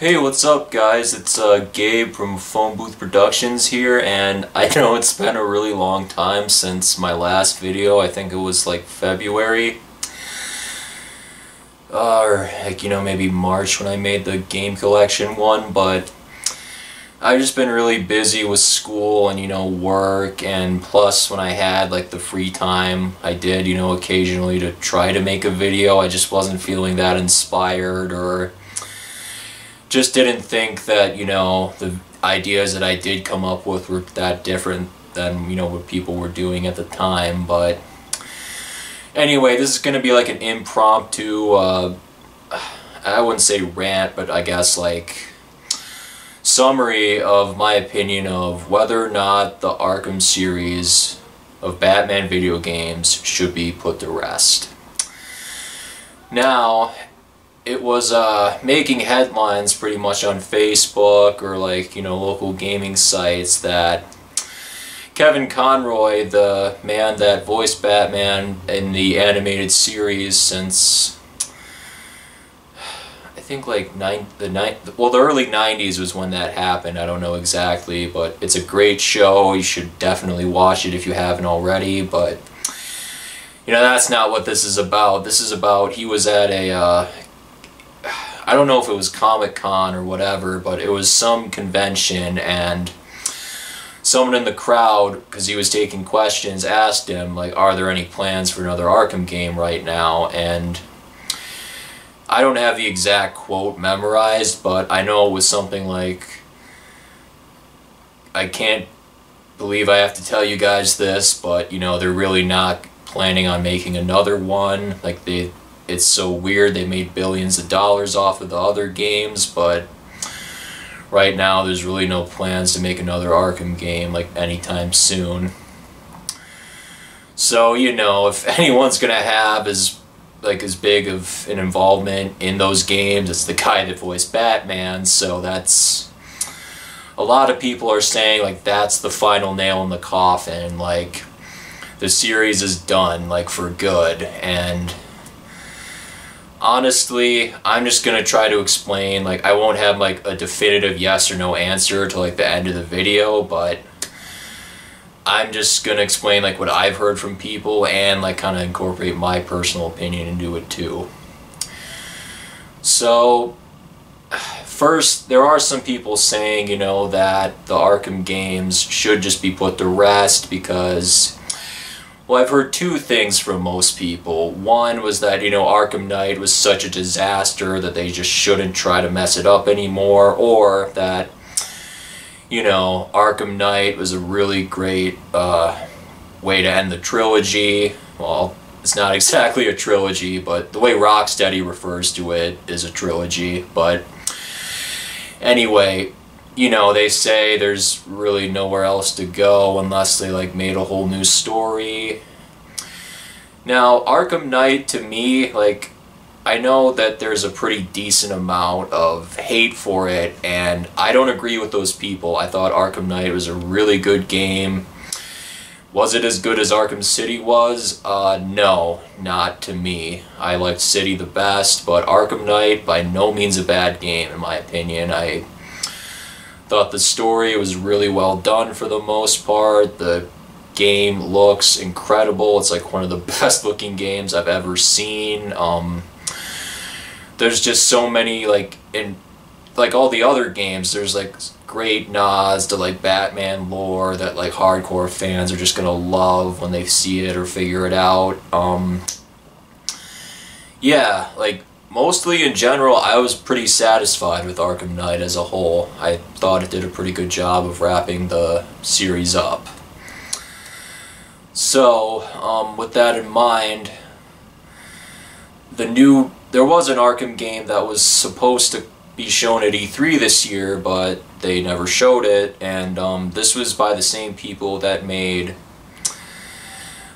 Hey, what's up guys? It's Gabe from Phone Booth Productions here, and I know it's been a really long time since my last video. I think it was like February. Or maybe March when I made the game collection one, but I've just been really busy with school and work, and plus when I had like the free time I did occasionally to try to make a video. I just wasn't feeling that inspired, or just didn't think that the ideas that I did come up with were that different than what people were doing at the time. But anyway, this is gonna be like an impromptu I wouldn't say rant, but I guess like summary of my opinion of whether or not the Arkham series of Batman video games should be put to rest. Now, it was making headlines pretty much on Facebook or like local gaming sites that Kevin Conroy, the man that voiced Batman in the animated series since I think like the early 90s was when that happened. I don't know exactly, but it's a great show. You should definitely watch it if you haven't already. But that's not what this is about. This is about, he was at a I don't know if it was Comic-Con or whatever, but it was some convention, and someone in the crowd, because he was taking questions, asked him, like, are there any plans for another Arkham game right now? And I don't have the exact quote memorized, but I know it was something like, I can't believe I have to tell you guys this, but they're really not planning on making another one. Like, it's so weird, they made billions of dollars off of the other games, but right now there's really no plans to make another Arkham game like anytime soon. So if anyone's gonna have as big of an involvement in those games, it's the guy that voiced Batman. So that's, a lot of people are saying like that's the final nail in the coffin, like the series is done like for good. And honestly, I'm just gonna try to explain, like I won't have like a definitive yes or no answer to like the end of the video, but I'm just gonna explain like what I've heard from people and like kind of incorporate my personal opinion into it too. So first, there are some people saying that the Arkham games should just be put to rest because, well, I've heard two things from most people. One was that, Arkham Knight was such a disaster that they just shouldn't try to mess it up anymore, or that, Arkham Knight was a really great way to end the trilogy. Well, it's not exactly a trilogy, but the way Rocksteady refers to it is a trilogy. But anyway, they say there's really nowhere else to go unless they like made a whole new story. Now, Arkham Knight, to me, like, I know that there's a pretty decent amount of hate for it, and I don't agree with those people. I thought Arkham Knight was a really good game. Was it as good as Arkham City was? No, not to me. I liked City the best, but Arkham Knight, by no means a bad game, in my opinion. I thought the story was really well done for the most part. The game looks incredible. It's like one of the best looking games I've ever seen. There's just so many, like, in like all the other games, there's like great nods to like Batman lore that like hardcore fans are just gonna love when they see it or figure it out. Yeah, like mostly in general, I was pretty satisfied with Arkham Knight as a whole. I thought it did a pretty good job of wrapping the series up. So, with that in mind, there was an Arkham game that was supposed to be shown at E3 this year, but they never showed it, and this was by the same people that made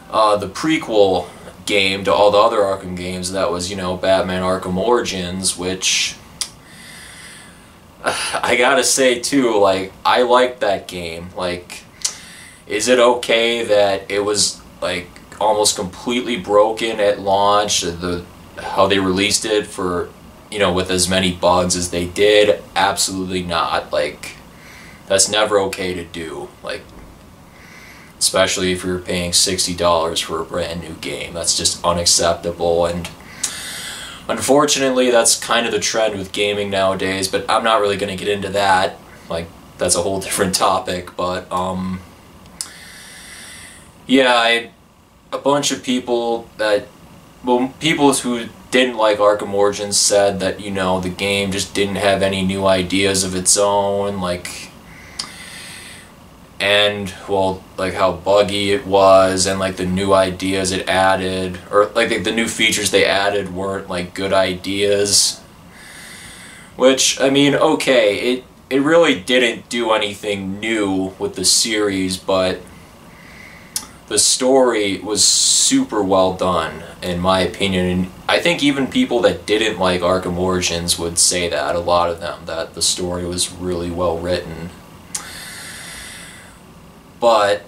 the prequel game to all the other Arkham games. That was, Batman Arkham Origins, which I gotta say too, like, I liked that game. Like, is it okay that it was like almost completely broken at launch, how they released it for you know, with as many bugs as they did. Absolutely not. Like, that's never okay to do. Like, especially if you're paying $60 for a brand new game. That's just unacceptable, and unfortunately that's kind of the trend with gaming nowadays, but I'm not really going to get into that. Like, that's a whole different topic, but yeah, a bunch of people that, well, people who didn't like Arkham Origins said that, you know, the game just didn't have any new ideas of its own, like, and, well, like how buggy it was, and like the new ideas it added, or like the new features they added weren't like good ideas. Which, I mean, okay, it really didn't do anything new with the series, but the story was super well done, in my opinion, and I think even people that didn't like Arkham Origins would say that, a lot of them, that the story was really well written. But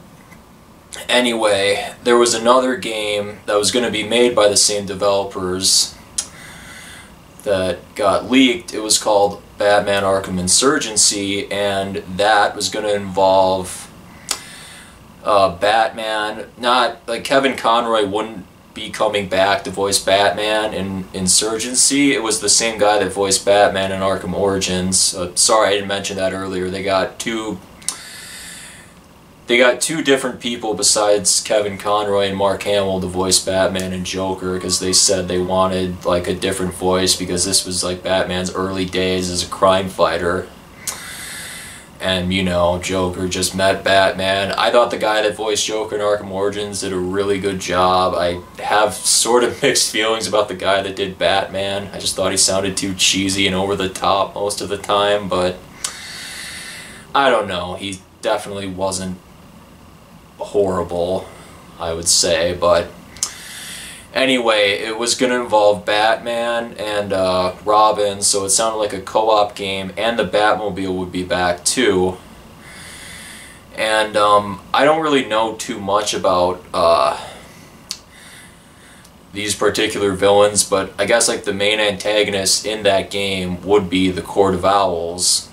anyway, there was another game that was going to be made by the same developers that got leaked. It was called Batman Arkham Insurgency, and that was going to involve Batman. Not like Kevin Conroy wouldn't be coming back to voice Batman in Insurgency. It was the same guy that voiced Batman in Arkham Origins. Sorry, I didn't mention that earlier. They got two different people besides Kevin Conroy and Mark Hamill to voice Batman and Joker, because they said they wanted like a different voice, because this was like Batman's early days as a crime fighter. And, you know, Joker just met Batman. I thought the guy that voiced Joker in Arkham Origins did a really good job. I have sort of mixed feelings about the guy that did Batman. I just thought he sounded too cheesy and over the top most of the time, but I don't know. He definitely wasn't horrible, I would say, but anyway, it was going to involve Batman and Robin, so it sounded like a co-op game, and the Batmobile would be back too. And I don't really know too much about these particular villains, but I guess like the main antagonist in that game would be the Court of Owls.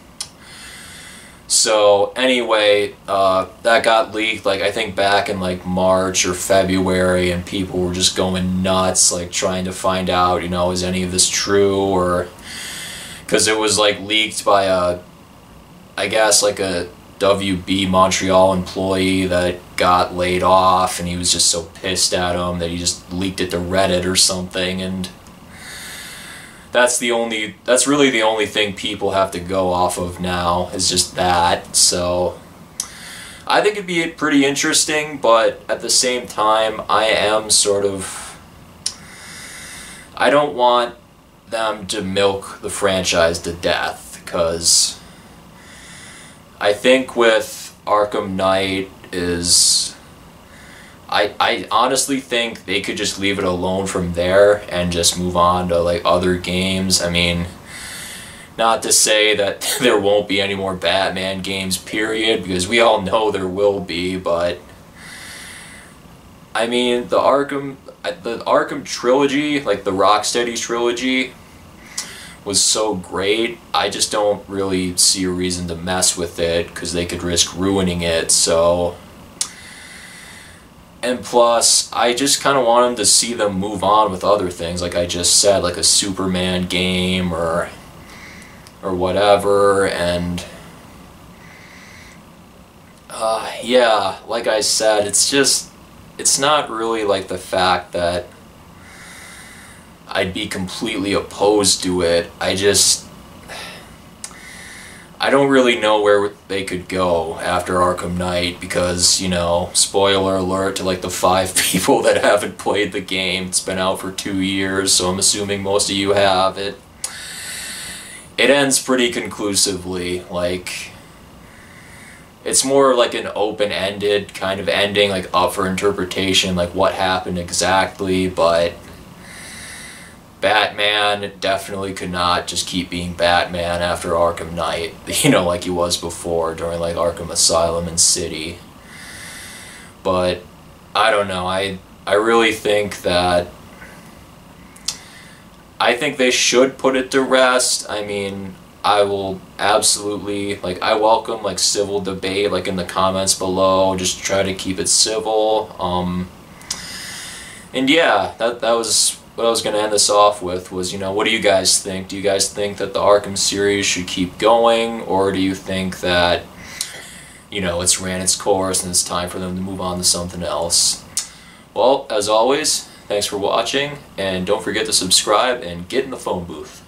So anyway, that got leaked, like, I think back in like March or February, and people were just going nuts, like trying to find out, you know, is any of this true, or because it was like leaked by a, I guess like a WB Montreal employee that got laid off, and he was just so pissed at him that he just leaked it to Reddit or something, and that's really the only thing people have to go off of now, is just that. So I think it'd be pretty interesting, but at the same time, I am sort of, I don't want them to milk the franchise to death, because I think with Arkham Knight is, I honestly think they could just leave it alone from there and just move on to like other games. I mean, not to say that there won't be any more Batman games, period, because we all know there will be, but I mean, the Arkham trilogy, like the Rocksteady trilogy, was so great. I just don't really see a reason to mess with it, because they could risk ruining it. So, and plus, I just kind of want them to see them move on with other things, like I just said, like a Superman game or whatever. And yeah, like I said, it's not really like the fact that I'd be completely opposed to it. I don't really know where they could go after Arkham Knight, because, you know, spoiler alert to like the 5 people that haven't played the game. It's been out for 2 years, so I'm assuming most of you have. It ends pretty conclusively. Like, it's more like an open-ended kind of ending, like up for interpretation, like what happened exactly, but Batman definitely could not just keep being Batman after Arkham Knight, you know, like he was before during like Arkham Asylum and City. But I don't know, I really think that I think they should put it to rest. I mean, I will absolutely, like, I welcome, like, civil debate, like, in the comments below. Just try to keep it civil. And yeah, that was what I was going to end this off with was, you know, what do you guys think? Do you guys think that the Arkham series should keep going, or do you think that, you know, it's ran its course and it's time for them to move on to something else? Well, as always, thanks for watching, and don't forget to subscribe and get in the phone booth.